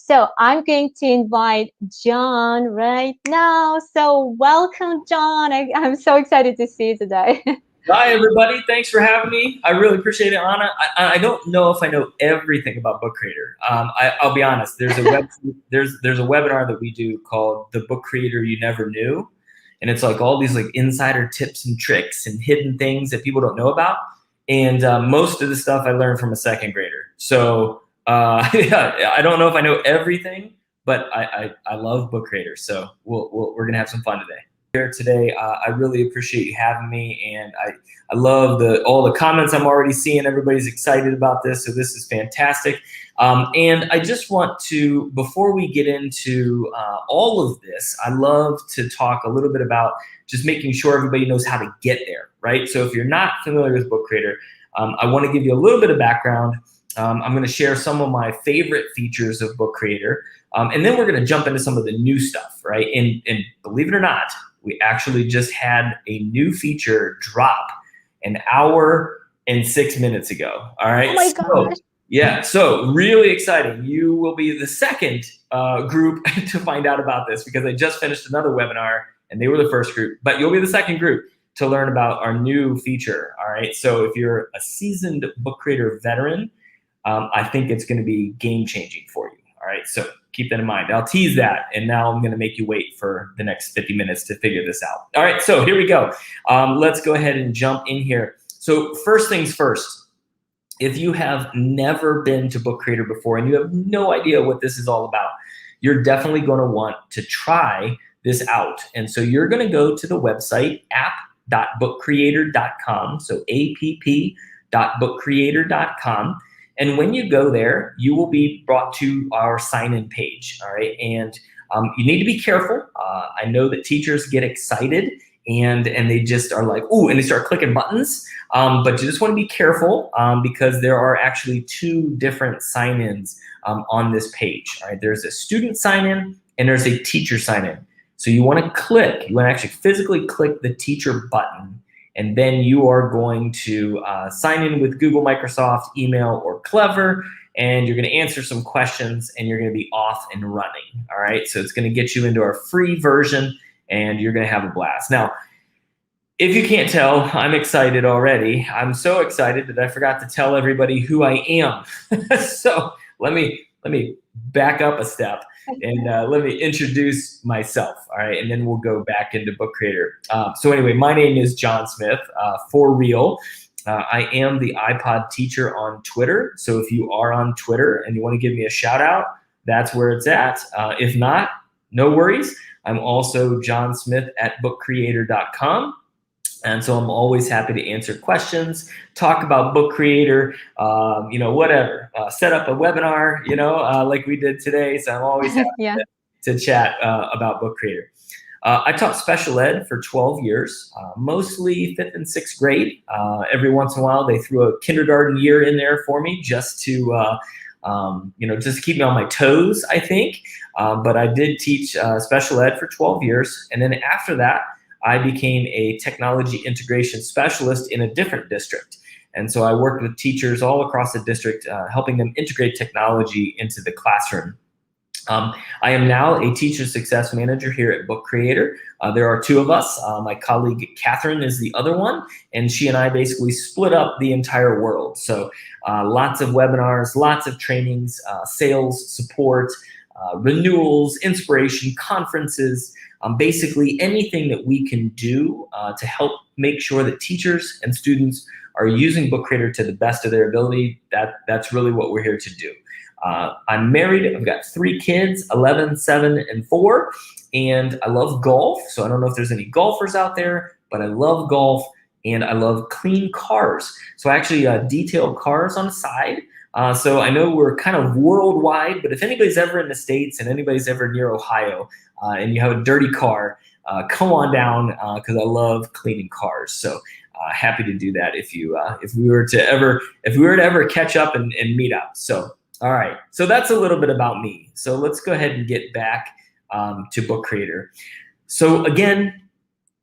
So I'm going to invite John right now. So welcome, John. I'm so excited to see you today. Hi, everybody. Thanks for having me. I really appreciate it, Anna. I don't know if I know everything about Book Creator. I'll be honest. There's a webinar that we do called The Book Creator You Never Knew, and it's like all these like insider tips and tricks and hidden things that people don't know about. And most of the stuff I learned from a second grader. So yeah, I don't know if I know everything, but I love Book Creator. So we're gonna have some fun today. Here today. I really appreciate you having me, and I love all the comments I'm already seeing. Everybody's excited about this, so this is fantastic. And I just want to, before we get into all of this, I love to talk a little bit about just making sure everybody knows how to get there, right? So if you're not familiar with Book Creator, I want to give you a little bit of background. I'm going to share some of my favorite features of Book Creator, and then we're going to jump into some of the new stuff, right? And believe it or not, we actually just had a new feature drop an hour and 6 minutes ago. All right. Oh my gosh. Yeah. So really exciting. You will be the second group to find out about this because I just finished another webinar and they were the first group, but you'll be the second group to learn about our new feature. All right. So if you're a seasoned Book Creator veteran, I think it's going to be game changing for you. All right. So keep that in mind. I'll tease that, and now I'm going to make you wait for the next 50 minutes to figure this out. All right, so here we go. Let's go ahead and jump in here. So first things first, if you have never been to Book Creator before and you have no idea what this is all about, you're definitely going to want to try this out. And so you're going to go to the website app.bookcreator.com, so app.bookcreator.com. And when you go there, you will be brought to our sign-in page, all right? And you need to be careful. I know that teachers get excited and they just are like, ooh, and they start clicking buttons. But you just want to be careful because there are actually two different sign-ins on this page, all right? There's a student sign-in and there's a teacher sign-in. So you want to actually physically click the teacher button, and then you are going to sign in with Google, Microsoft, email, or Clever, and you're going to answer some questions, and you're going to be off and running, all right? So it's going to get you into our free version, and you're going to have a blast. Now, if you can't tell, I'm excited already. I'm so excited that I forgot to tell everybody who I am. So let me back up a step and let me introduce myself, all right? And then we'll go back into Book Creator. So anyway, my name is John Smith, for real. I am the iPod teacher on Twitter. So if you are on Twitter and you want to give me a shout out, that's where it's at. If not, no worries. I'm also John Smith at bookcreator.com. And so I'm always happy to answer questions, talk about Book Creator, whatever, set up a webinar, like we did today. So I'm always happy to chat about Book Creator. I taught special ed for 12 years, mostly 5th and 6th grade. Every once in a while, they threw a kindergarten year in there for me just to, just keep me on my toes, I think. But I did teach special ed for 12 years. And then after that, I became a technology integration specialist in a different district. And so I worked with teachers all across the district, helping them integrate technology into the classroom. I am now a teacher success manager here at Book Creator. There are two of us. My colleague Catherine is the other one, and she and I basically split up the entire world. So lots of webinars, lots of trainings, sales, support, renewals, inspiration, conferences, basically anything that we can do to help make sure that teachers and students are using Book Creator to the best of their ability. That's really what we're here to do. I'm married. I've got 3 kids, 11, 7, and 4, and I love golf. So I don't know if there's any golfers out there, but I love golf and I love clean cars. So I actually detail cars on the side. So I know we're kind of worldwide, but if anybody's ever in the States and anybody's ever near Ohio and you have a dirty car, come on down because I love cleaning cars. So happy to do that if we were to ever catch up and meet up. So all right, so that's a little bit about me. So let's go ahead and get back to Book Creator. So again,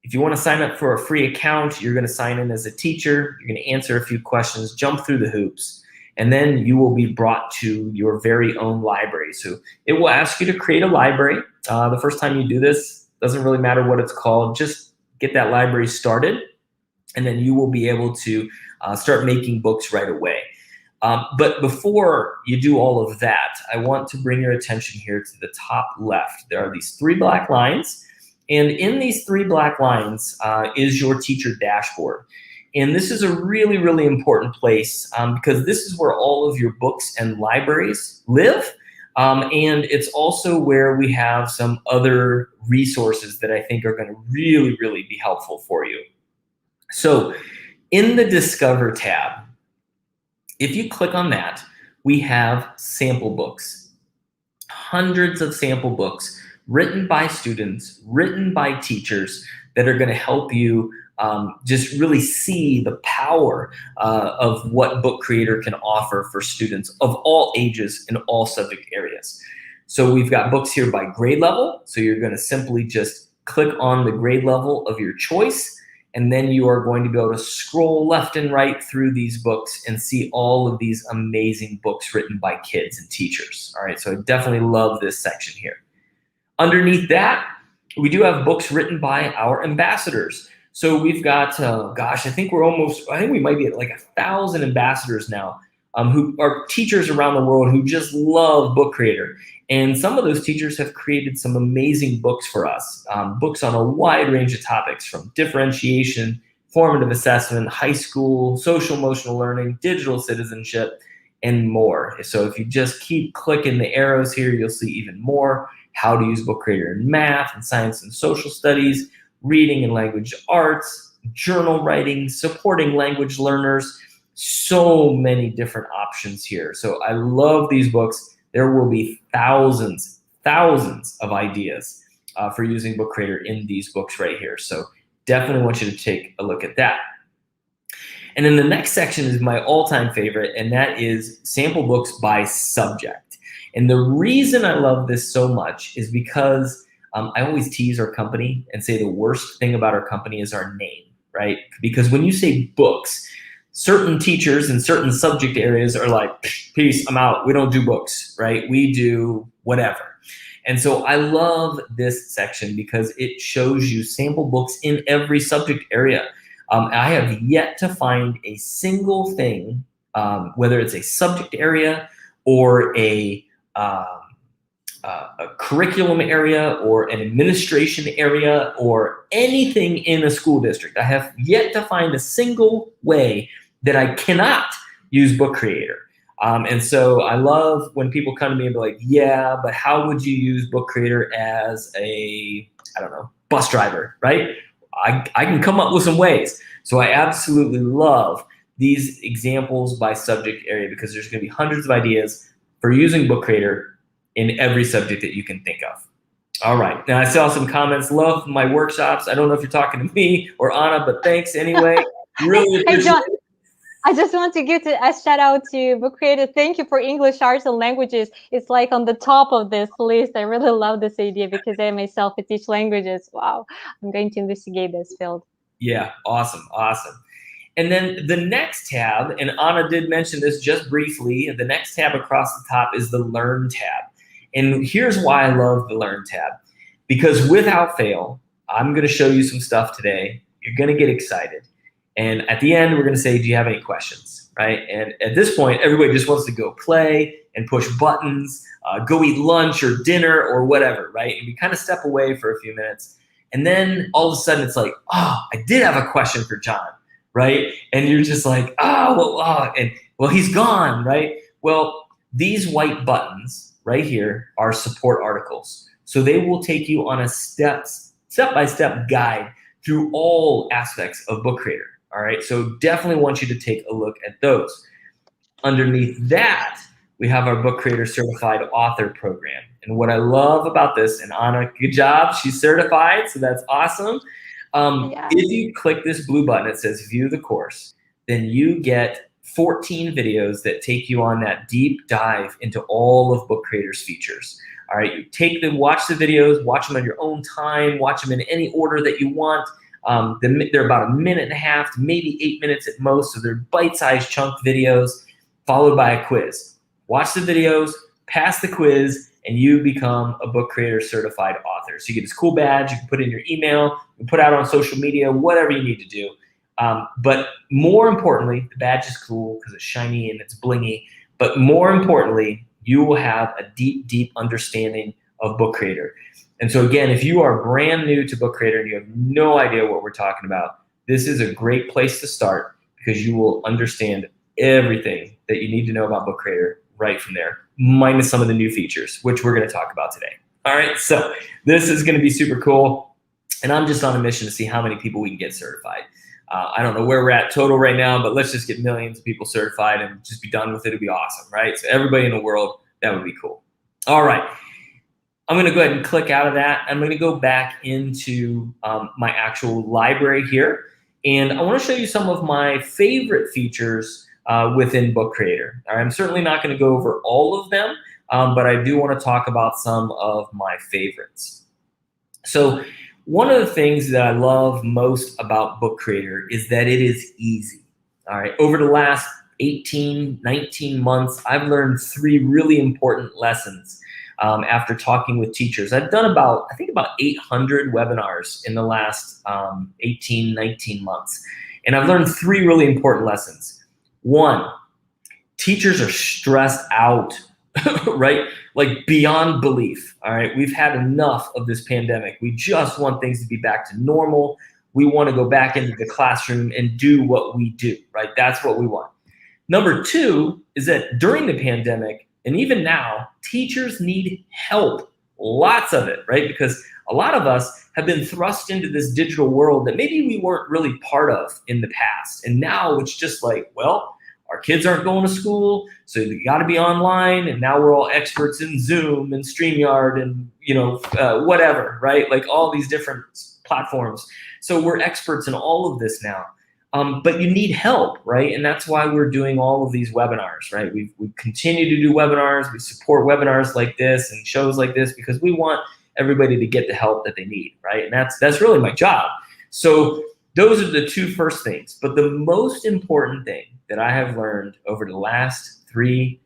if you want to sign up for a free account, you're going to sign in as a teacher. You're going to answer a few questions, jump through the hoops. and then you will be brought to your very own library. So it will ask you to create a library. The first time you do this, doesn't really matter what it's called, just get that library started, and then you will be able to start making books right away. But before you do all of that, I want to bring your attention here to the top left. There are these 3 black lines, and in these 3 black lines is your teacher dashboard. And this is a really, really important place because this is where all of your books and libraries live. And it's also where we have some other resources that I think are going to really, really be helpful for you. So in the Discover tab, if you click on that, we have sample books, hundreds of sample books written by students, written by teachers that are going to help you just really see the power of what Book Creator can offer for students of all ages in all subject areas. So we've got books here by grade level. So you're going to simply just click on the grade level of your choice, and then you are going to be able to scroll left and right through these books and see all of these amazing books written by kids and teachers. All right, so I definitely love this section here. Underneath that, we do have books written by our ambassadors. So we've got, I think we might be at like 1,000 ambassadors now who are teachers around the world who just love Book Creator. And some of those teachers have created some amazing books for us, books on a wide range of topics from differentiation, formative assessment, high school, social emotional learning, digital citizenship, and more. So if you just keep clicking the arrows here, you'll see even more. How to use Book Creator in math and science and social studies, reading and language arts, journal writing, supporting language learners, so many different options here. So I love these books. There will be thousands of ideas for using Book Creator in these books right here. So definitely want you to take a look at that. And then the next section is my all-time favorite, and that is sample books by subject. And the reason I love this so much is because I always tease our company and say the worst thing about our company is our name, right? Because when you say books, certain teachers in certain subject areas are like, peace, I'm out. We don't do books, right? We do whatever. And so I love this section because it shows you sample books in every subject area. I have yet to find a single thing, whether it's a subject area or a curriculum area or an administration area or anything in a school district. I have yet to find a single way that I cannot use Book Creator. And so I love when people come to me and be like, yeah, but how would you use Book Creator as a, bus driver, right? I can come up with some ways. So I absolutely love these examples by subject area because there's going to be hundreds of ideas for using Book Creator in every subject that you can think of. All right. Now I saw some comments. Love my workshops. I don't know if you're talking to me or Anna, but thanks anyway. Really appreciate John, it. I just want to give a shout out to Book Creator. Thank you for English, arts, and languages. It's like on the top of this list. I really love this idea because I myself teach languages. Wow. I'm going to investigate this field. Yeah. Awesome. And then the next tab, and Anna did mention this just briefly, the next tab across the top is the Learn tab. And here's why I love the Learn tab. Because without fail, I'm going to show you some stuff today. You're going to get excited. And at the end, we're going to say, do you have any questions, right? And at this point, everybody just wants to go play and push buttons, go eat lunch or dinner or whatever, right? And we kind of step away for a few minutes. And then all of a sudden, it's like, oh, I did have a question for John, right? And you're just like, well, he's gone, right? Well, these white buttons right here are support articles. So they will take you on a step-by-step guide through all aspects of Book Creator. All right, so definitely want you to take a look at those. Underneath that, we have our Book Creator Certified Author Program. And what I love about this, and Anna, good job, she's certified, so that's awesome. If you click this blue button, it says View the Course, then you get 14 videos that take you on that deep dive into all of Book Creator's features. All right, you take them, watch the videos, watch them on your own time, watch them in any order that you want. They're about 1.5 minutes to maybe 8 minutes at most, so they're bite-sized chunk videos. followed by a quiz. Watch the videos, pass the quiz, and you become a book creator certified author. So you get this cool badge, you can put in your email, you can put out on social media, whatever you need to do. But more importantly, the badge is cool because it's shiny and it's blingy. But more importantly, you will have a deep, deep understanding of Book Creator. And so again, if you are brand new to Book Creator and you have no idea what we're talking about, this is a great place to start because you will understand everything that you need to know about Book Creator right from there, minus some of the new features, which we're going to talk about today. All right, so this is going to be super cool, and I'm just on a mission to see how many people we can get certified. I don't know where we're at total right now, but let's just get millions of people certified and just be done with it. It'd be awesome, right? So everybody in the world, that would be cool. All right, I'm going to go ahead and click out of that. I'm going to go back into my actual library here, and I want to show you some of my favorite features within Book Creator. All right, I'm certainly not going to go over all of them, but I do want to talk about some of my favorites. So one of the things that I love most about Book Creator is that it is easy. All right, over the last 18, 19 months, I've learned 3 really important lessons after talking with teachers. I've done about 800 webinars in the last 18, 19 months. And I've learned 3 really important lessons. 1, teachers are stressed out, right? Like beyond belief, all right? We've had enough of this pandemic. We just want things to be back to normal. We want to go back into the classroom and do what we do, right? That's what we want. Number 2 is that during the pandemic, and even now, teachers need help, lots of it, right? Because a lot of us have been thrust into this digital world that maybe we weren't really part of in the past. And now it's just like, well, our kids aren't going to school, so you got to be online, and now we're all experts in Zoom and StreamYard and whatever, right? Like all these different platforms. So we're experts in all of this now. But you need help, right? And that's why we're doing all of these webinars, right? We continue to do webinars. We support webinars like this and shows like this because we want everybody to get the help that they need, right? And that's really my job. So those are the 2 first things. But the most important thing that I have learned over the last 3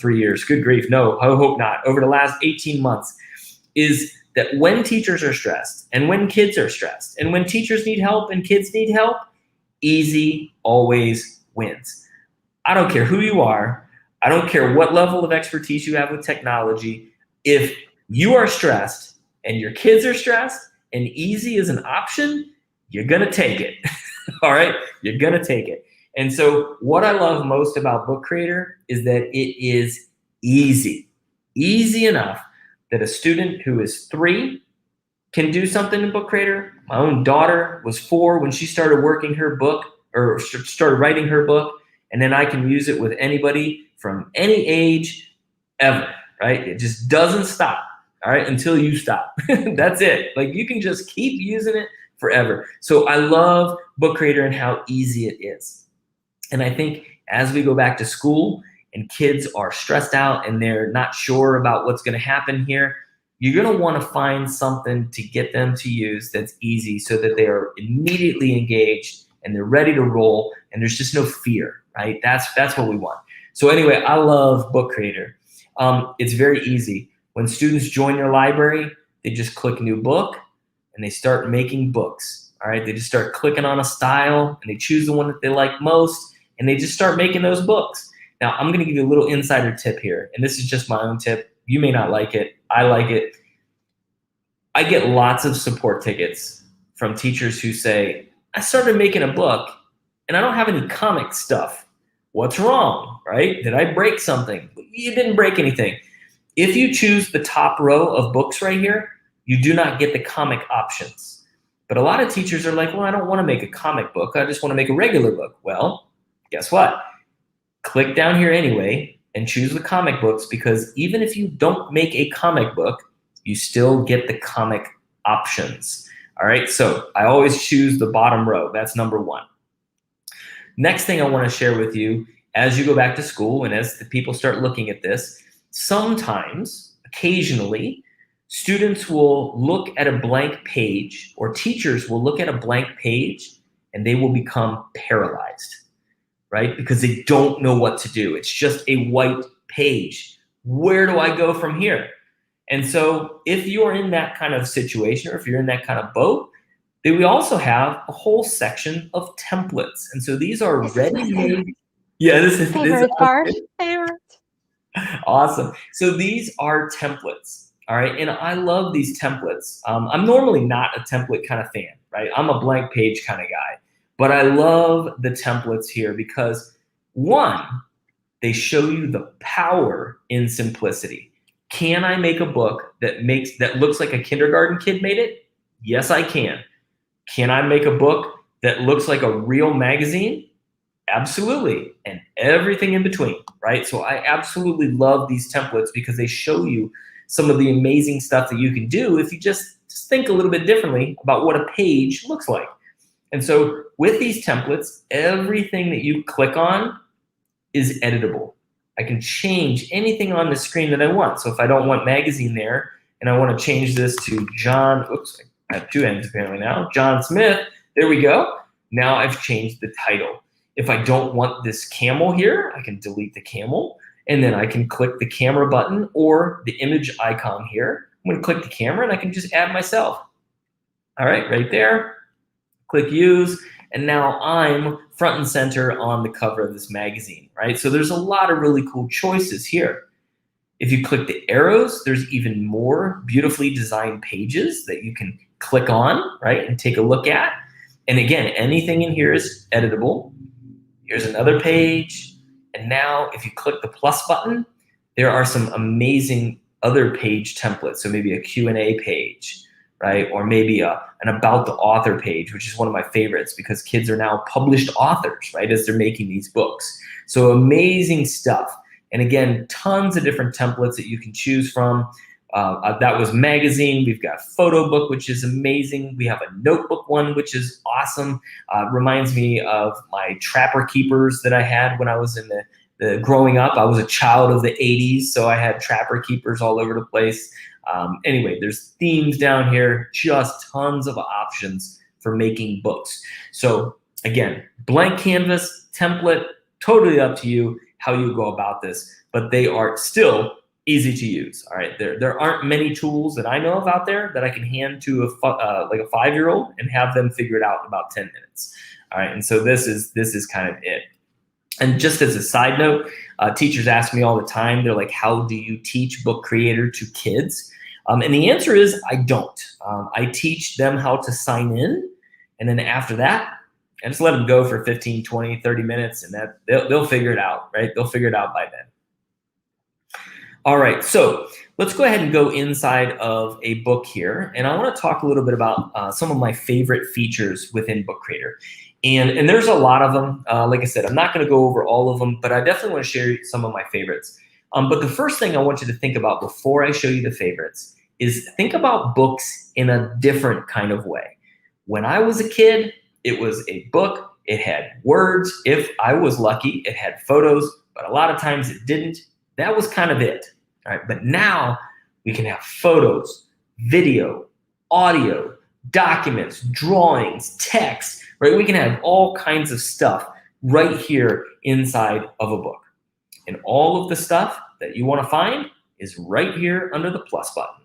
years, good grief, no, I hope not, over the last 18 months is that when teachers are stressed and when kids are stressed and when teachers need help and kids need help, easy always wins. I don't care who you are. I don't care what level of expertise you have with technology. If you are stressed and your kids are stressed and easy is an option, you're going to take it. All right? You're going to take it. And so what I love most about Book Creator is that it is easy. Easy enough that a student who is 3 can do something in Book Creator. My own daughter was 4 when she started working her book or started writing her book, and then I can use it with anybody from any age ever, right? It just doesn't stop, all right, until you stop. That's it. Like you can just keep using it forever. So I love Book Creator and how easy it is. And I think as we go back to school and kids are stressed out and they're not sure about what's going to happen here, you're going to want to find something to get them to use that's easy so that they are immediately engaged and they're ready to roll and there's just no fear, right? That's what we want. So anyway, I love Book Creator. It's very easy. When students join your library, they just click new book and they start making books, all right? They just start clicking on a style and they choose the one that they like most and they just start making those books. Now, I'm going to give you a little insider tip here, and this is just my own tip. You may not like it. I like it. I get lots of support tickets from teachers who say, I started making a book and I don't have any comic stuff. What's wrong, right? Did I break something? You didn't break anything. If you choose the top row of books right here, you do not get the comic options. But a lot of teachers are like, well, I don't want to make a comic book. I just want to make a regular book. Well, guess what? Click down here anyway and choose the comic books because even if you don't make a comic book, you still get the comic options. All right, so I always choose the bottom row. That's number 1. Next thing I want to share with you, as you go back to school and as the people start looking at this, sometimes, occasionally, students will look at a blank page or teachers will look at a blank page and they will become paralyzed. right? Because they don't know what to do. It's just a white page. Where do I go from here? And so if you're in that kind of situation, or if you're in that kind of boat, then we also have a whole section of templates. And so these are This is my ready-made. favorite. Yeah, this is Favorite part. Favorite. awesome. So these are templates. All right. And I love these templates. I'm normally not a template kind of fan, right? I'm a blank page kind of guy. But I love the templates here because, one, they show you the power in simplicity. Can I make a book that looks like a kindergarten kid made it? Yes, I can. Can I make a book that looks like a real magazine? Absolutely. And everything in between, right? So I absolutely love these templates because they show you some of the amazing stuff that you can do if you just think a little bit differently about what a page looks like. And so with these templates, everything that you click on is editable. I can change anything on the screen that I want. So if I don't want magazine there and I want to change this to John, oops, I have two N's apparently now, John Smith, there we go. Now I've changed the title. If I don't want this camel here, I can delete the camel, and then I can click the camera button or the image icon here. I'm going to click the camera and I can just add myself. All right, right there. Click use, and now I'm front and center on the cover of this magazine, right? So there's a lot of really cool choices here. If you click the arrows, there's even more beautifully designed pages that you can click on, right, and take a look at. And again, anything in here is editable. Here's another page. And now if you click the plus button, there are some amazing other page templates. So maybe a Q&A page, right? Or maybe an about the author page, which is one of my favorites because kids are now published authors, right, as they're making these books. So amazing stuff. And again, tons of different templates that you can choose from. That was magazine. We've got photo book, which is amazing. We have a notebook one, which is awesome. Reminds me of my Trapper Keepers that I had when I was in the growing up. I was a child of the 80s, so I had Trapper Keepers all over the place. Anyway, there's themes down here, just tons of options for making books. So again, blank canvas, template, totally up to you how you go about this, but they are still easy to use. All right, there aren't many tools that I know of out there that I can hand to like a 5-year-old and have them figure it out in about 10 minutes. All right, and so this is kind of it. And just as a side note, teachers ask me all the time, they're like, how do you teach Book Creator to kids? And the answer is I don't. I teach them how to sign in, and then after that, I just let them go for 15, 20, 30 minutes, and that they'll figure it out, right? They'll figure it out by then. All right, so let's go ahead and go inside of a book here, and I want to talk a little bit about some of my favorite features within Book Creator. And there's a lot of them. Like I said, I'm not going to go over all of them, but I definitely want to share some of my favorites. But the first thing I want you to think about before I show you the favorites is think about books in a different kind of way. When I was a kid, it was a book. It had words. If I was lucky, it had photos, but a lot of times it didn't. That was kind of it. All right, but now we can have photos, video, audio, documents, drawings, text, right? We can have all kinds of stuff right here inside of a book. And all of the stuff that you want to find is right here under the plus button.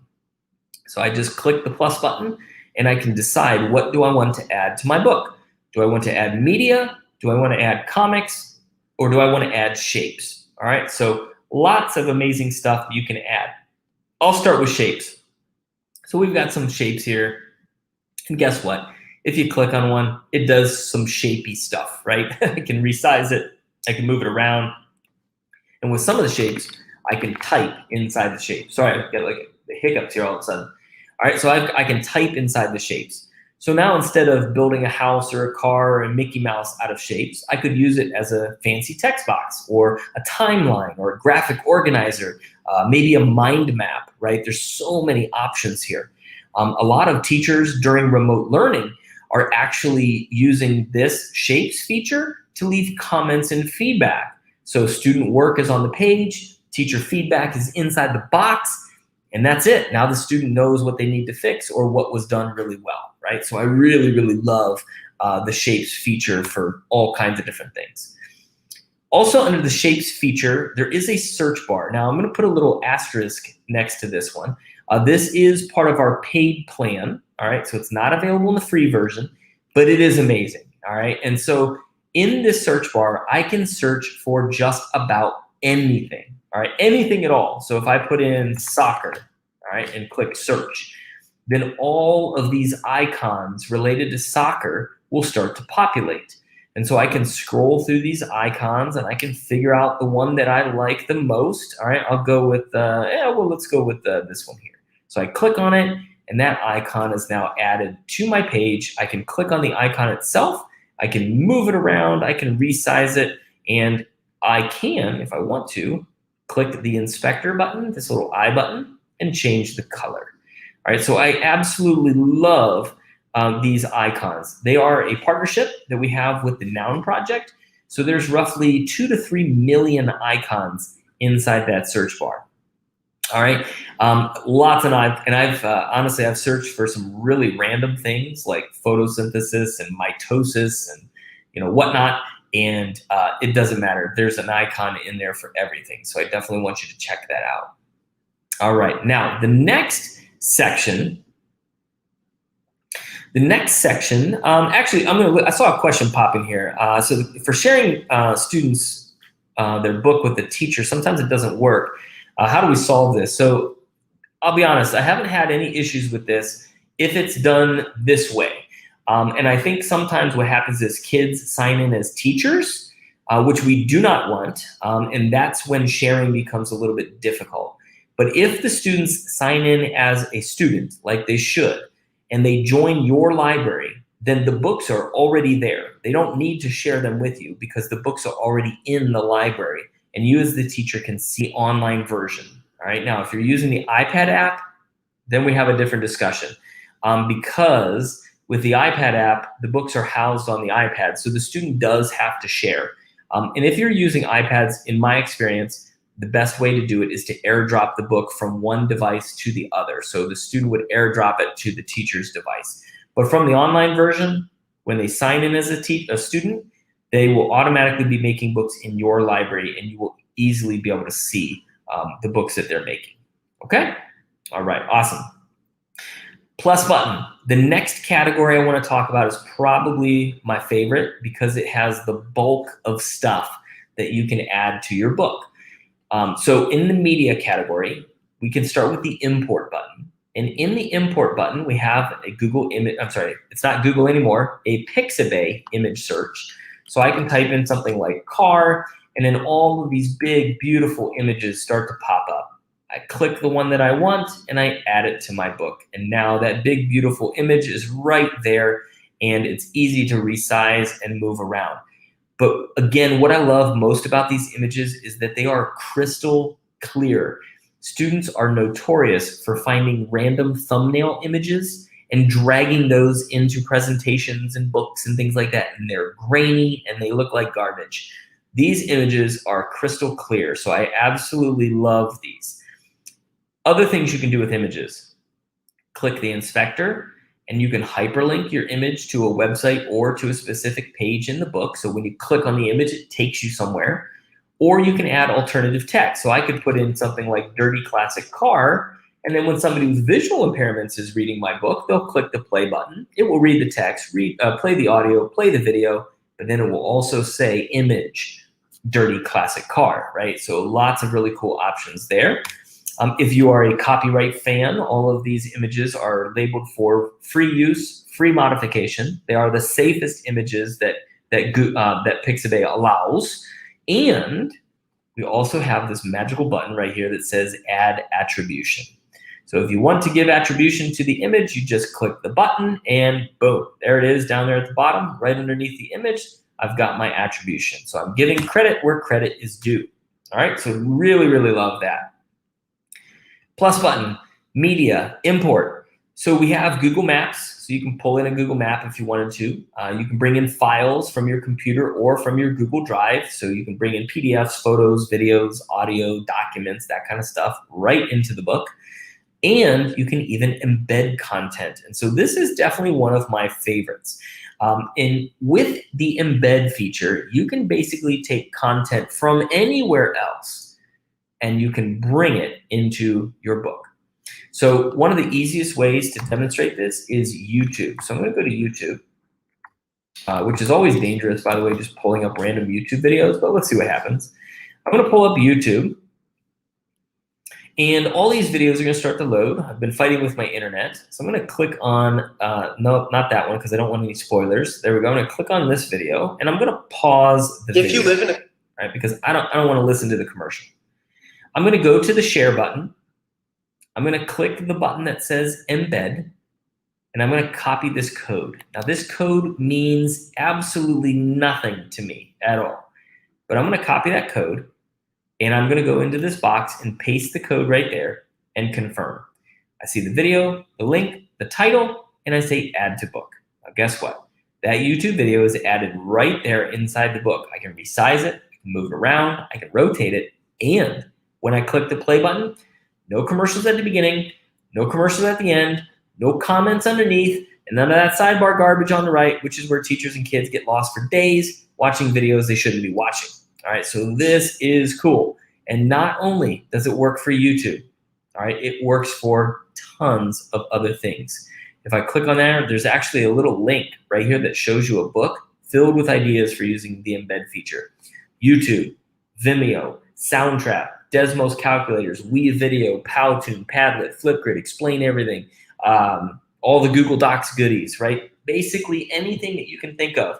So I just click the plus button and I can decide what do I want to add to my book. Do I want to add media? Do I want to add comics? Or do I want to add shapes? All right, so lots of amazing stuff that you can add. I'll start with shapes. So we've got some shapes here. And guess what? If you click on one, it does some shapey stuff, right? I can resize it. I can move it around. And with some of the shapes, I can type inside the shape. Sorry, I get like the hiccups here all of a sudden. All right, so I can type inside the shapes. So now instead of building a house or a car or a Mickey Mouse out of shapes, I could use it as a fancy text box or a timeline or a graphic organizer, maybe a mind map, right? There's so many options here. A lot of teachers during remote learning are actually using this shapes feature to leave comments and feedback. So student work is on the page, teacher feedback is inside the box, and that's it. Now the student knows what they need to fix or what was done really well, right? So I really, really love the shapes feature for all kinds of different things. Also under the Shapes feature, there is a search bar. Now I'm going to put a little asterisk next to this one. This is part of our paid plan, all right? So it's not available in the free version, but it is amazing, all right? And so in this search bar, I can search for just about anything, all right? Anything at all. So if I put in soccer, all right, and click search, then all of these icons related to soccer will start to populate. And so I can scroll through these icons and I can figure out the one that I like the most. All right, I'll go with, let's go with this one here. So I click on it and that icon is now added to my page. I can click on the icon itself. I can move it around. I can resize it. And I can, if I want to, click the inspector button, this little I button, and change the color. All right, so I absolutely love these icons. They are a partnership that we have with the Noun Project. So there's roughly 2 to 3 million icons inside that search bar. All right, lots, and I've honestly I've searched for some really random things like photosynthesis and mitosis and whatnot, and it doesn't matter. There's an icon in there for everything. So I definitely want you to check that out. All right, now the next section. Actually, I saw a question pop in here. So for sharing students their book with the teacher, sometimes it doesn't work. How do we solve this? So I'll be honest, I haven't had any issues with this if it's done this way. And I think sometimes what happens is kids sign in as teachers, which we do not want. And that's when sharing becomes a little bit difficult. But if the students sign in as a student, like they should, and they join your library, then the books are already there. They don't need to share them with you because the books are already in the library and you as the teacher can see the online version. All right, now if you're using the iPad app, then we have a different discussion because with the iPad app, the books are housed on the iPad, so the student does have to share. And if you're using iPads, in my experience, the best way to do it is to airdrop the book from one device to the other. So the student would airdrop it to the teacher's device. But from the online version, when they sign in as a student, they will automatically be making books in your library and you will easily be able to see the books that they're making. Okay? All right, awesome. Plus button. The next category I want to talk about is probably my favorite because it has the bulk of stuff that you can add to your book. So in the media category, we can start with the import button. And in the import button, we have a Google image, it's not Google anymore, a Pixabay image search. So I can type in something like car, and then all of these big, beautiful images start to pop up. I click the one that I want, and I add it to my book. And now that big, beautiful image is right there, and it's easy to resize and move around. But again, what I love most about these images is that they are crystal clear. Students are notorious for finding random thumbnail images and dragging those into presentations and books and things like that. And they're grainy and they look like garbage. These images are crystal clear, so I absolutely love these. Other things you can do with images. Click the inspector, and you can hyperlink your image to a website or to a specific page in the book. So when you click on the image, it takes you somewhere. Or you can add alternative text. So I could put in something like dirty classic car, and then when somebody with visual impairments is reading my book, they'll click the play button. It will read the text, play the audio, play the video, but then it will also say image, dirty classic car, right? So lots of really cool options there. If you are a copyright fan, all of these images are labeled for free use, free modification. They are the safest images that Pixabay allows. And we also have this magical button right here that says add attribution. So if you want to give attribution to the image, you just click the button and boom, there it is down there at the bottom, right underneath the image. I've got my attribution. So I'm giving credit where credit is due. All right, so really, really love that. Plus button, media, import. So we have Google Maps, so you can pull in a Google map if you wanted to. You can bring in files from your computer or from your Google Drive. So you can bring in PDFs, photos, videos, audio, documents, that kind of stuff right into the book. And you can even embed content. And so this is definitely one of my favorites. And with the embed feature, you can basically take content from anywhere else and you can bring it into your book. So one of the easiest ways to demonstrate this is YouTube. So I'm going to go to YouTube, which is always dangerous, by the way, just pulling up random YouTube videos, but let's see what happens. I'm going to pull up YouTube. And all these videos are going to start to load. I've been fighting with my internet. So I'm going to click on, no, not that one because I don't want any spoilers. There we go. I'm going to click on this video and I'm going to pause the video. If you live in a right, because I don't want to listen to the commercial. I'm going to go to the share button. I'm going to click the button that says embed and I'm going to copy this code. Now this code means absolutely nothing to me at all, but I'm going to copy that code. And I'm going to go into this box and paste the code right there and confirm. I see the video, the link, the title, and I say add to book. Now guess what? That YouTube video is added right there inside the book. I can resize it, I can move it around, I can rotate it, and when I click the play button, no commercials at the beginning, no commercials at the end, no comments underneath, and none of that sidebar garbage on the right, which is where teachers and kids get lost for days watching videos they shouldn't be watching. All right, so this is cool. And not only does it work for YouTube, all right, it works for tons of other things. If I click on there, there's actually a little link right here that shows you a book filled with ideas for using the embed feature. YouTube, Vimeo, Soundtrap, Desmos calculators, WeVideo, Powtoon, Padlet, Flipgrid, Explain Everything, all the Google Docs goodies, right? Basically anything that you can think of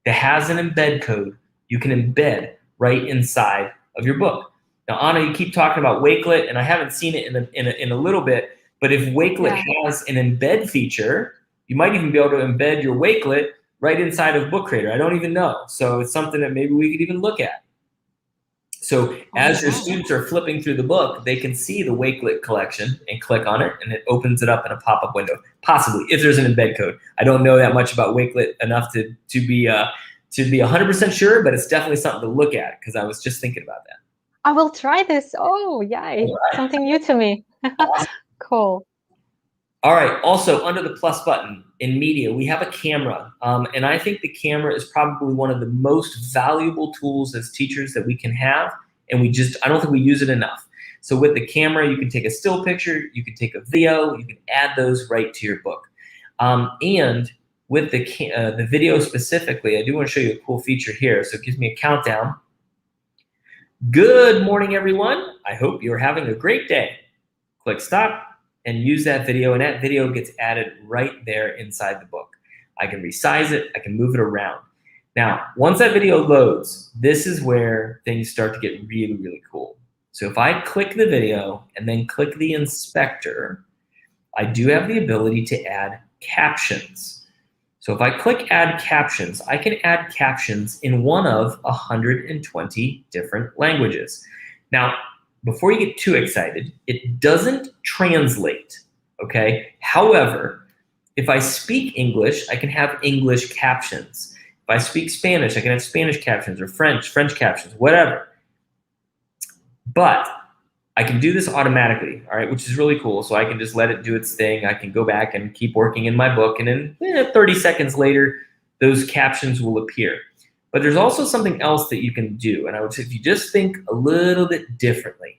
that has an embed code, you can embed right inside of your book. Now, Anna, you keep talking about Wakelet, and I haven't seen it in a little bit, but if Wakelet has an embed feature, you might even be able to embed your Wakelet right inside of Book Creator. I don't even know. So it's something that maybe we could even look at. So as your students are flipping through the book, they can see the Wakelet collection and click on it, and it opens it up in a pop-up window, possibly, if there's an embed code. I don't know that much about Wakelet enough to be 100% sure, but it's definitely something to look at because I was just thinking about that. I will try this. Oh, yeah, it's something new to me. Cool. All right, also under the plus button in media, we have a camera. And I think the camera is probably one of the most valuable tools as teachers that we can have. And I don't think we use it enough. So with the camera, you can take a still picture, you can take a video, you can add those right to your book. And with the video specifically, I do want to show you a cool feature here. So it gives me a countdown. Good morning, everyone. I hope you're having a great day. Click stop and use that video, and that video gets added right there inside the book. I can resize it, I can move it around. Now, once that video loads, this is where things start to get really, really cool. So if I click the video and then click the inspector, I do have the ability to add captions. So if I click add captions, I can add captions in one of 120 different languages. Now, before you get too excited, it doesn't translate, okay? However, if I speak English, I can have English captions. If I speak Spanish, I can have Spanish captions, or French captions, whatever. But I can do this automatically, all right, which is really cool. So I can just let it do its thing. I can go back and keep working in my book, and then 30 seconds later, those captions will appear. But there's also something else that you can do, and I would say if you just think a little bit differently.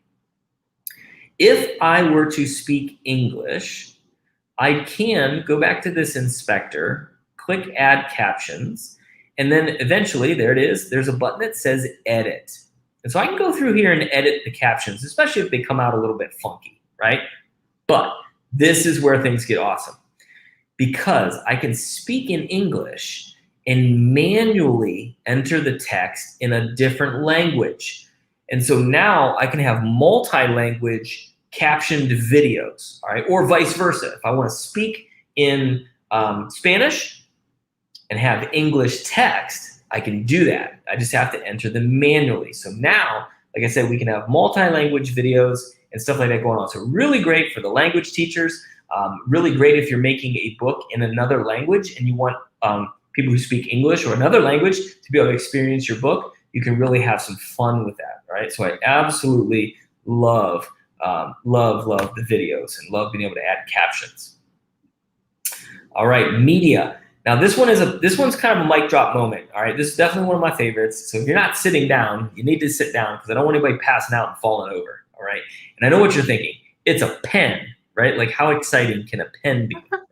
If I were to speak English, I can go back to this inspector, click add captions, and then eventually, there it is, there's a button that says edit. And so I can go through here and edit the captions, especially if they come out a little bit funky, right? But this is where things get awesome, because I can speak in English and manually enter the text in a different language. And so now I can have multi-language captioned videos, all right? Or vice versa. If I want to speak in Spanish and have English text, I can do that. I just have to enter them manually. So now, like I said, we can have multi-language videos and stuff like that going on. So really great for the language teachers. Really great if you're making a book in another language and you want people who speak English or another language to be able to experience your book. You can really have some fun with that, right? So I absolutely love Love the videos and love being able to add captions. All right, media. Now this one's kind of a mic drop moment. All right, this is definitely one of my favorites. So if you're not sitting down, you need to sit down because I don't want anybody passing out and falling over. All right, and I know what you're thinking. It's a pen, right? Like how exciting can a pen be? Right?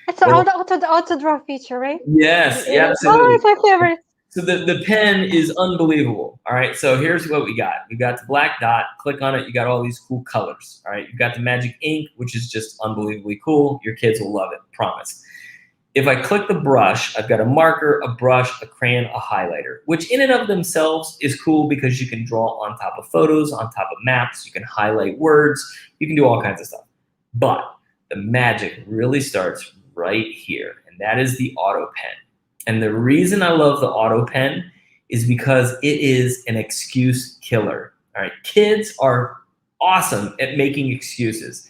It's the Well, auto draw feature, right? yes, yeah, Oh, absolutely. it's my favorite. So the pen is unbelievable. All right, so here's what we got. We got the black dot. Click on it. You got all these cool colors. All right, you got the magic ink, which is just unbelievably cool. Your kids will love it, promise. If I click the brush, I've got a marker, a brush, a crayon, a highlighter, which in and of themselves is cool because you can draw on top of photos, on top of maps, you can highlight words, you can do all kinds of stuff. But the magic really starts right here, and that is the auto pen. And the reason I love the auto pen is because it is an excuse killer. All right, kids are awesome at making excuses,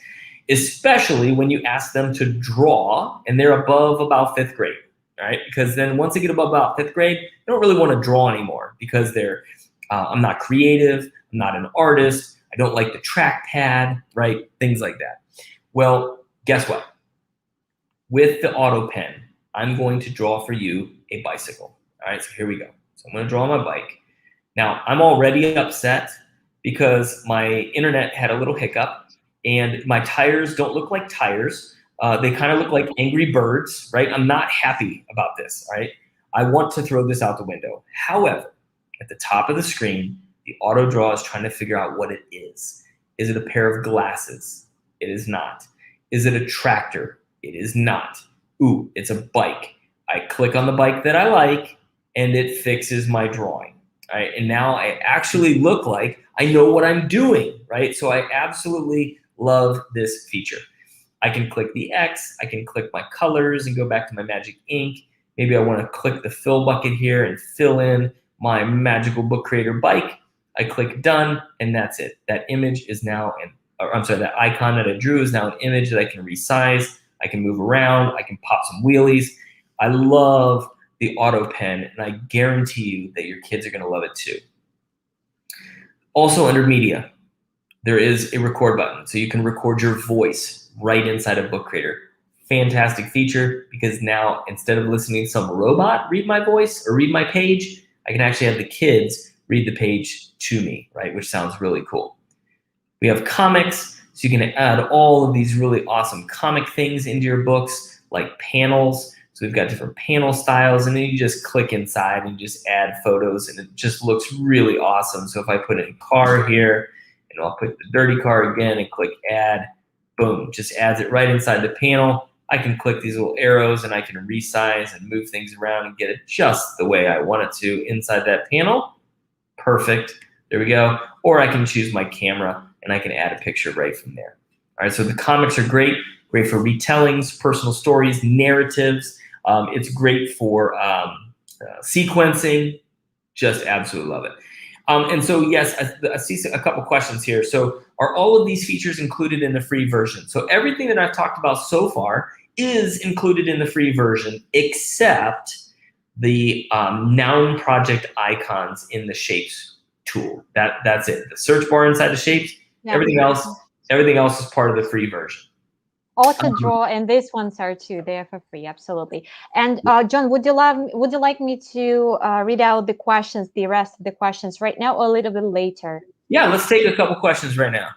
especially when you ask them to draw and they're above about 5th grade, all right? Because then once they get above about 5th grade, they don't really want to draw anymore because I'm not creative, I'm not an artist, I don't like the trackpad, right? Things like that. Well, guess what? With the auto pen, I'm going to draw for you a bicycle. All right, so here we go. So I'm going to draw my bike. Now, I'm already upset because my internet had a little hiccup and my tires don't look like tires. They kind of look like angry birds, right? I'm not happy about this, all right? I want to throw this out the window. However, at the top of the screen, the auto draw is trying to figure out what it is. Is it a pair of glasses? It is not. Is it a tractor? It is not. Ooh, it's a bike. I click on the bike that I like and it fixes my drawing. All right, and now I actually look like I know what I'm doing, right? So I absolutely love this feature. I can click the X, I can click my colors and go back to my magic ink. Maybe I want to click the fill bucket here and fill in my magical book creator bike. I click done and that's it. That image is now that icon that I drew is now an image that I can resize. I can move around, I can pop some wheelies. I love the auto pen and I guarantee you that your kids are going to love it too. Also under media, there is a record button. So you can record your voice right inside of Book Creator. Fantastic feature because now instead of listening to some robot read my voice or read my page, I can actually have the kids read the page to me, right? Which sounds really cool. We have comics, so you can add all of these really awesome comic things into your books, like panels. So we've got different panel styles, and then you just click inside and just add photos, and it just looks really awesome. So if I put in a car here, and I'll put the dirty car again and click add, boom, just adds it right inside the panel. I can click these little arrows and I can resize and move things around and get it just the way I want it to inside that panel. Perfect, there we go. Or I can choose my camera and I can add a picture right from there. All right, so the comics are great for retellings, personal stories, narratives. It's great for sequencing, just absolutely love it. And so yes, I see a couple questions here. So are all of these features included in the free version? So everything that I've talked about so far is included in the free version, except the noun project icons in the shapes tool. That's it. The search bar inside the shapes. Yeah. Everything else is part of the free version. Auto draw and these ones are too. They are for free, absolutely. And John, would you like me to read out the questions, the rest of the questions right now, or a little bit later? Yeah, let's take a couple questions right now.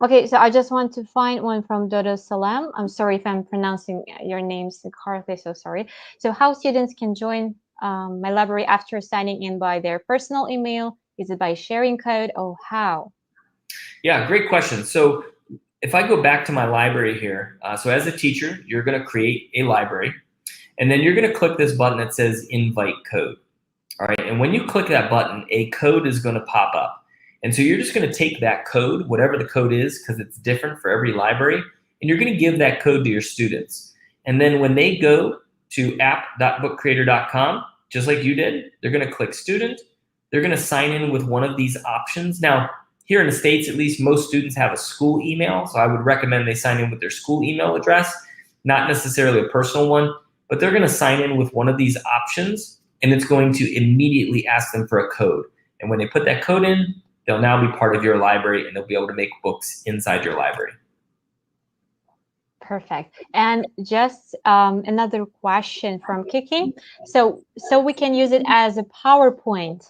Okay, so I just want to find one from Dodo Salam. I'm sorry if I'm pronouncing your names incorrectly, so sorry. So how students can join my library after signing in by their personal email? Is it by sharing code or how? Yeah, great question. So if I go back to my library here, so as a teacher, you're going to create a library, and then you're going to click this button that says invite code. All right, and when you click that button, a code is going to pop up. And so you're just going to take that code, whatever the code is, because it's different for every library, and you're going to give that code to your students. And then when they go to app.bookcreator.com, just like you did, they're going to click student. They're going to sign in with one of these options. Now, here in the States, at least, most students have a school email, so I would recommend they sign in with their school email address, not necessarily a personal one, but they're going to sign in with one of these options, and it's going to immediately ask them for a code. And when they put that code in, they'll now be part of your library and they'll be able to make books inside your library. Perfect. And just another question from Kiki. So we can use it as a PowerPoint.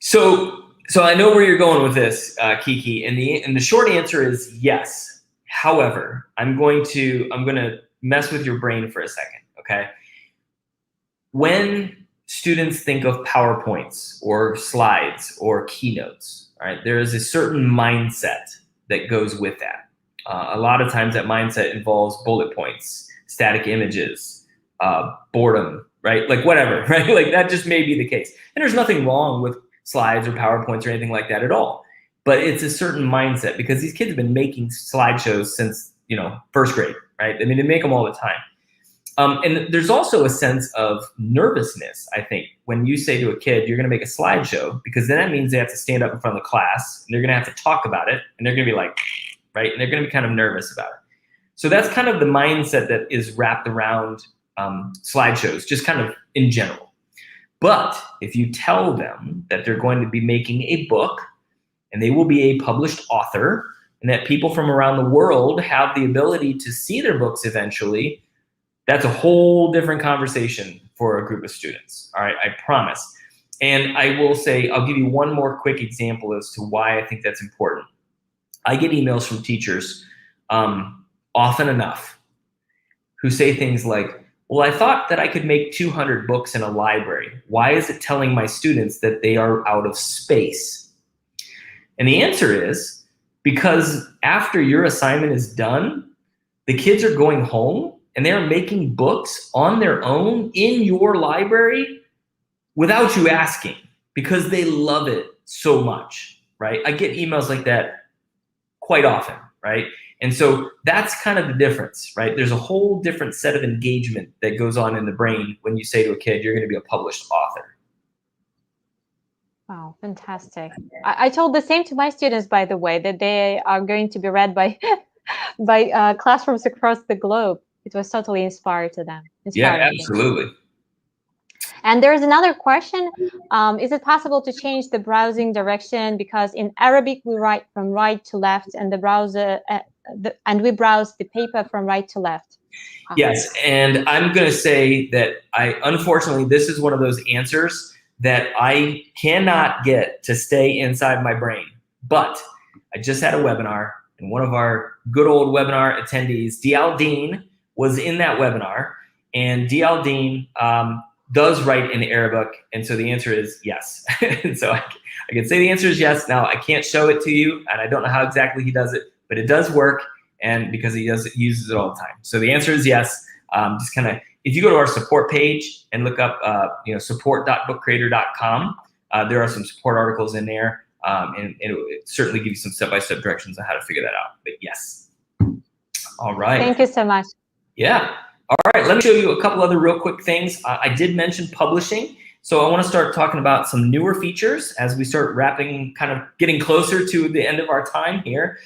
So I know where you're going with this, Kiki, and the short answer is yes. However, I'm going to mess with your brain for a second, okay? When students think of PowerPoints or slides or keynotes, right, there is a certain mindset that goes with that. A lot of times that mindset involves bullet points, static images, boredom, right? Like whatever, right? Like that just may be the case. And there's nothing wrong with slides or PowerPoints or anything like that at all. But it's a certain mindset because these kids have been making slideshows since, first grade, right? I mean, they make them all the time. And there's also a sense of nervousness, I think, when you say to a kid, you're going to make a slideshow, because then that means they have to stand up in front of the class, and they're going to have to talk about it, and they're going to be like, right? And they're going to be kind of nervous about it. So that's kind of the mindset that is wrapped around slideshows, just kind of in general. But if you tell them that they're going to be making a book, and they will be a published author, and that people from around the world have the ability to see their books eventually, that's a whole different conversation for a group of students, all right, I promise. And I will say, I'll give you one more quick example as to why I think that's important. I get emails from teachers often enough who say things like, well, I thought that I could make 200 books in a library. Why is it telling my students that they are out of space? And the answer is because after your assignment is done, the kids are going home and they're making books on their own in your library without you asking, because they love it so much, right? I get emails like that quite often, right? And so that's kind of the difference, right? There's a whole different set of engagement that goes on in the brain when you say to a kid, you're going to be a published author. Wow, fantastic. I told the same to my students, by the way, that they are going to be read by classrooms across the globe. It was totally inspiring to them. Yeah, absolutely. And there's another question. Is it possible to change the browsing direction? Because in Arabic, we write from right to left, and the browser, and we browse the paper from right to left. Yes, and I'm going to say that unfortunately, this is one of those answers that I cannot get to stay inside my brain. But I just had a webinar, and one of our good old webinar attendees, Dialdine, was in that webinar, and Dialdine does write in Arabic, and so the answer is yes. And so I can say the answer is yes. Now, I can't show it to you, and I don't know how exactly he does it, but it does work, and because he uses it all the time. So the answer is yes. Just kind of, if you go to our support page and look up support.bookcreator.com, there are some support articles in there, and it will certainly give you some step-by-step directions on how to figure that out. But yes. All right. Thank you so much. Yeah. All right, let me show you a couple other real quick things. I did mention publishing, so I want to start talking about some newer features as we start kind of getting closer to the end of our time here.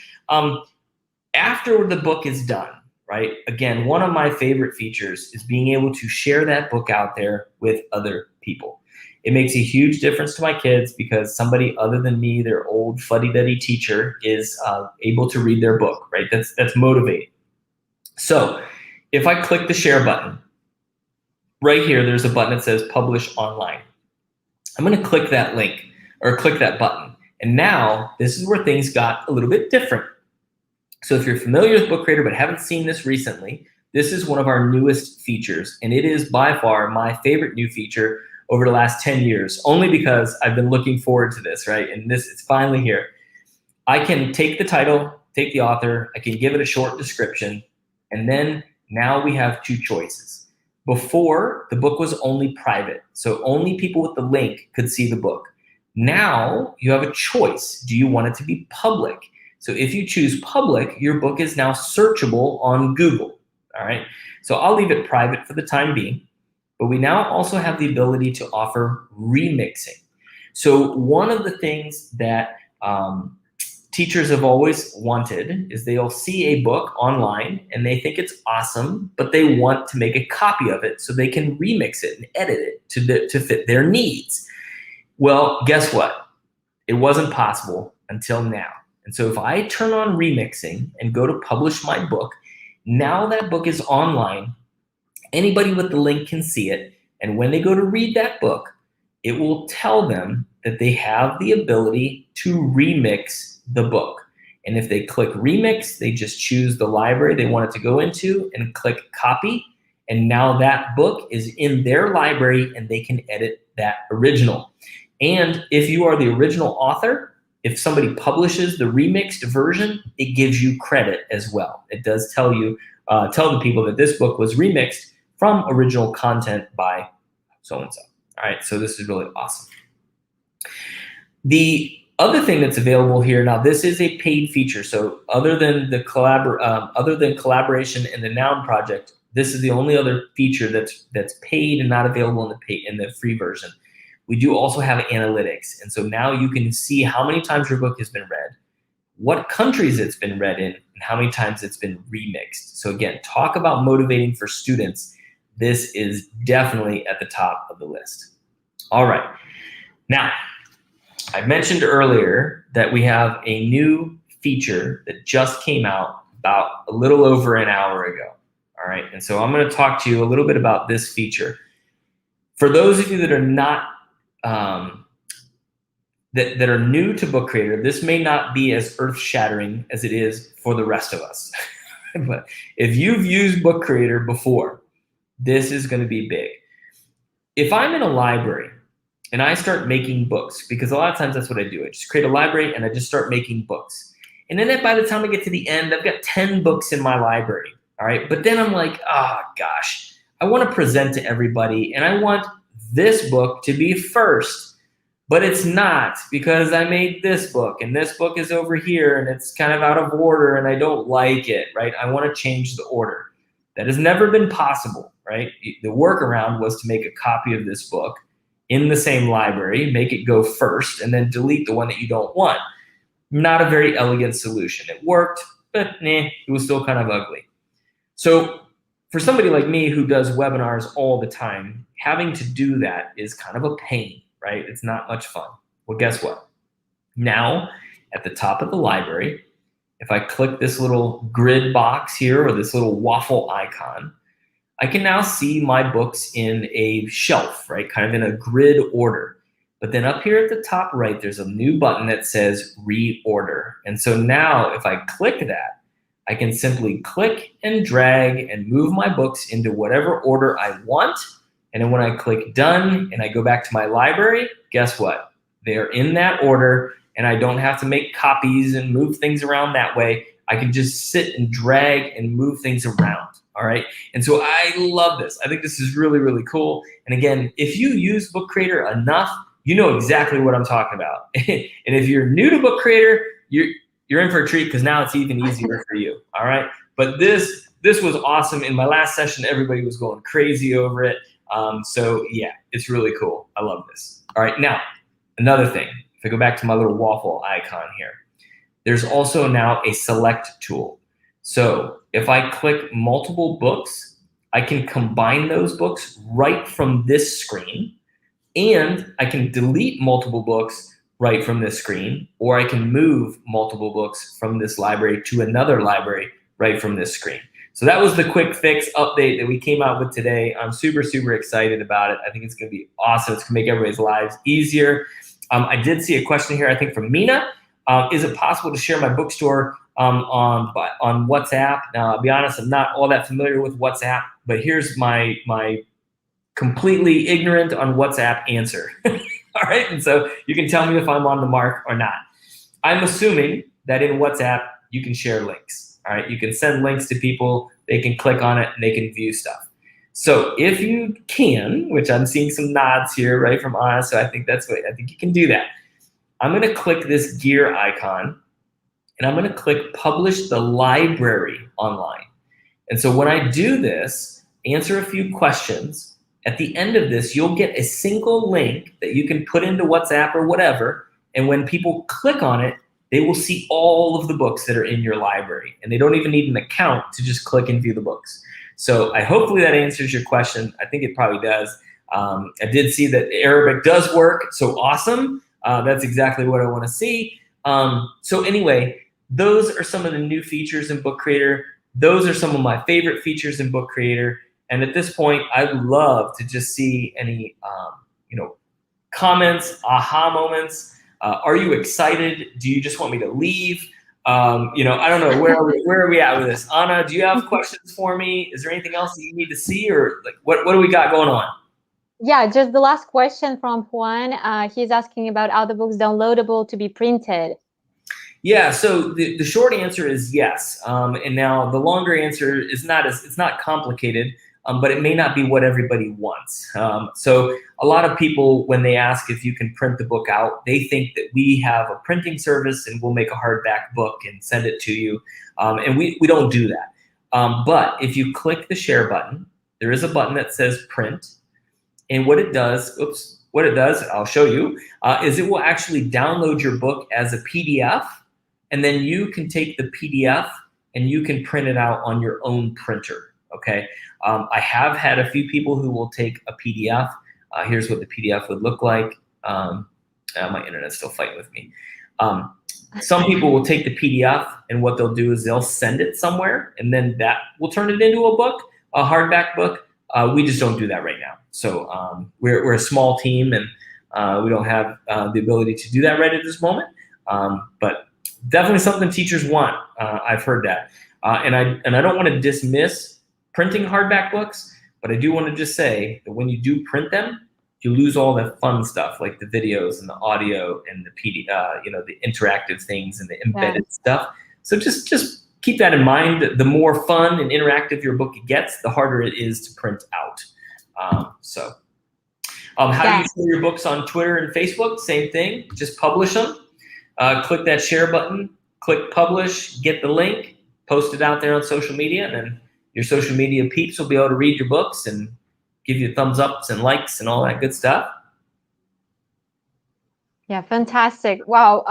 After the book is done, right? Again, one of my favorite features is being able to share that book out there with other people. It makes a huge difference to my kids because somebody other than me, their old fuddy-duddy teacher, is able to read their book, right? That's motivating. So if I click the share button, right here, there's a button that says publish online. I'm going to click that link or click that button. And now this is where things got a little bit different. So if you're familiar with Book Creator but haven't seen this recently, this is one of our newest features. And it is by far my favorite new feature over the last 10 years, only because I've been looking forward to this, right? And it's finally here. I can take the title, take the author, I can give it a short description, and then now we have two choices. Before, the book was only private, so only people with the link could see the book. Now you have a choice. Do you want it to be public? So if you choose public, your book is now searchable on Google, all right? So I'll leave it private for the time being, but we now also have the ability to offer remixing. So one of the things that teachers have always wanted is they'll see a book online and they think it's awesome, but they want to make a copy of it so they can remix it and edit it to fit their needs. Well, guess what? It wasn't possible until now. And so if I turn on remixing and go to publish my book, now that book is online. Anybody with the link can see it. And when they go to read that book, it will tell them that they have the ability to remix the book. And if they click remix, they just choose the library they want it to go into and click copy. And now that book is in their library and they can edit that original. And if you are the original author, if somebody publishes the remixed version, it gives you credit as well. It does tell you, tell the people that this book was remixed from original content by so-and-so. All right, so this is really awesome. The other thing that's available here, now this is a paid feature. So other than collaboration in the Noun project, this is the only other feature that's paid and not available in the free version. We do also have analytics. And so now you can see how many times your book has been read, what countries it's been read in, and how many times it's been remixed. So again, talk about motivating for students. This is definitely at the top of the list. All right. Now, I mentioned earlier that we have a new feature that just came out about a little over an hour ago. All right. And so I'm going to talk to you a little bit about this feature. For those of you that are not that are new to Book Creator, this may not be as earth-shattering as it is for the rest of us. But if you've used Book Creator before, this is going to be big. If I'm in a library and I start making books, because a lot of times that's what I do. I just create a library and I just start making books. And then by the time I get to the end, I've got 10 books in my library. All right. But then I'm like, oh gosh, I want to present to everybody and I want this book to be first, but it's not because I made this book and this book is over here and it's kind of out of order and I don't like it, right? I want to change the order. That has never been possible, right? The workaround was to make a copy of this book in the same library, make it go first, and then delete the one that you don't want. Not a very elegant solution. It worked, but it was still kind of ugly. So for somebody like me who does webinars all the time, having to do that is kind of a pain, right? It's not much fun. Well, guess what? Now, at the top of the library, if I click this little grid box here or this little waffle icon, I can now see my books in a shelf, right? Kind of in a grid order. But then up here at the top right, there's a new button that says Reorder. And so now if I click that, I can simply click and drag and move my books into whatever order I want. And then when I click done and I go back to my library, guess what? They're in that order and I don't have to make copies and move things around that way. I can just sit and drag and move things around, all right? And so I love this. I think this is really, really cool. And again, if you use Book Creator enough, you know exactly what I'm talking about. And if you're new to Book Creator, you're in for a treat because now it's even easier for you, all right? But this was awesome. In my last session, everybody was going crazy over it. So yeah, it's really cool. I love this. All right, now, another thing. If I go back to my little waffle icon here, there's also now a select tool. So if I click multiple books, I can combine those books right from this screen, and I can delete multiple books right from this screen, or I can move multiple books from this library to another library right from this screen. So that was the quick fix update that we came out with today. I'm super, super excited about it. I think it's going to be awesome. It's going to make everybody's lives easier. I did see a question here, I think from Mina. Is it possible to share my bookstore on WhatsApp? Now, I'll be honest, I'm not all that familiar with WhatsApp, but here's my completely ignorant on WhatsApp answer. All right, and so you can tell me if I'm on the mark or not. I'm assuming that in WhatsApp, you can share links. All right, you can send links to people, they can click on it, and they can view stuff. So if you can, which I'm seeing some nods here, right, from Anna, so I think you can do that. I'm going to click this gear icon, and I'm going to click Publish the Library Online. And so when I do this, answer a few questions, at the end of this, you'll get a single link that you can put into WhatsApp or whatever, and when people click on it, they will see all of the books that are in your library, and they don't even need an account to just click and view the books. So hopefully that answers your question. I think it probably does. I did see that Arabic does work, so awesome. That's exactly what I want to see. So anyway, those are some of the new features in Book Creator. Those are some of my favorite features in Book Creator. And at this point, I'd love to just see any, comments, aha moments. Are you excited? Do you just want me to leave? I don't know. Where are we at with this? Anna, do you have questions for me? Is there anything else that you need to see, or like what do we got going on? Yeah, just the last question from Juan. He's asking about are the books downloadable to be printed? Yeah, so the short answer is yes. And now the longer answer is it's not complicated, but it may not be what everybody wants. So a lot of people, when they ask if you can print the book out, they think that we have a printing service and we'll make a hardback book and send it to you. And we don't do that. But if you click the share button, there is a button that says print. And what it does, I'll show you, is it will actually download your book as a PDF. And then you can take the PDF and you can print it out on your own printer, okay? I have had a few people who will take a PDF. Here's what the PDF would look like. My internet's still fighting with me. Some people will take the PDF, and what they'll do is they'll send it somewhere, and then that will turn it into a book, a hardback book. We just don't do that right now. So we're a small team, and we don't have the ability to do that right at this moment. But definitely something teachers want. I've heard that, and I don't want to dismiss printing hardback books, but I do want to just say that when you do print them, you lose all that fun stuff like the videos and the audio and the the interactive things and the embedded stuff. So just keep that in mind. The more fun and interactive your book gets, the harder it is to print out. How do you share your books on Twitter and Facebook? Same thing. Just publish them. Click that share button, click publish, get the link, post it out there on social media, and then your social media peeps will be able to read your books and give you thumbs ups and likes and all that good stuff. Yeah, fantastic. Wow.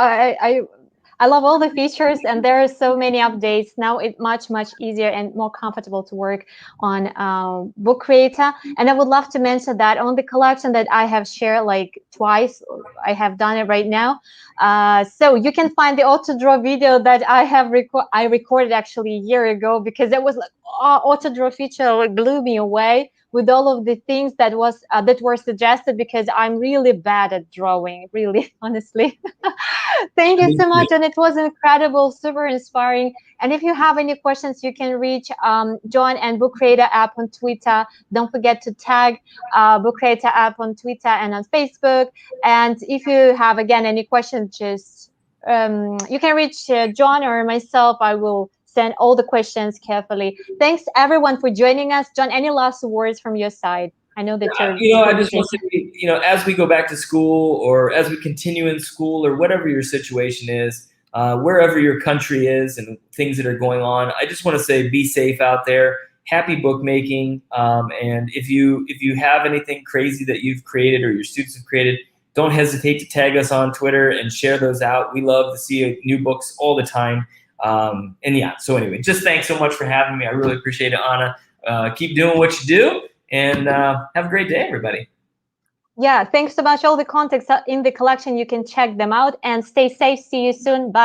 I love all the features, and there are so many updates. Now it's much easier and more comfortable to work on Book Creator. And I would love to mention that on the collection that I have shared like twice, I have done it right now. So you can find the auto draw video that I have recorded actually a year ago, because it was like auto draw feature like blew me away with all of the things that were suggested, because I'm really bad at drawing, really, honestly. Thank you so much, and it was incredible, super inspiring. And if you have any questions, you can reach John and Book Creator app on Twitter. Don't forget to tag Book Creator app on Twitter and on Facebook. And if you have, again, any questions, just you can reach John or myself. I will send all the questions carefully. Thanks, everyone, for joining us. John, any last words from your side? I know that you're I just want to say, as we go back to school, or as we continue in school, or whatever your situation is, wherever your country is and things that are going on, I just want to say be safe out there. Happy bookmaking. And if you have anything crazy that you've created or your students have created, don't hesitate to tag us on Twitter and share those out. We love to see new books all the time. So anyway, just thanks so much for having me. I really appreciate it, Anna. Keep doing what you do, and have a great day, everybody. Yeah, thanks so much. All the contacts in the collection, you can check them out, and stay safe. See you soon. Bye.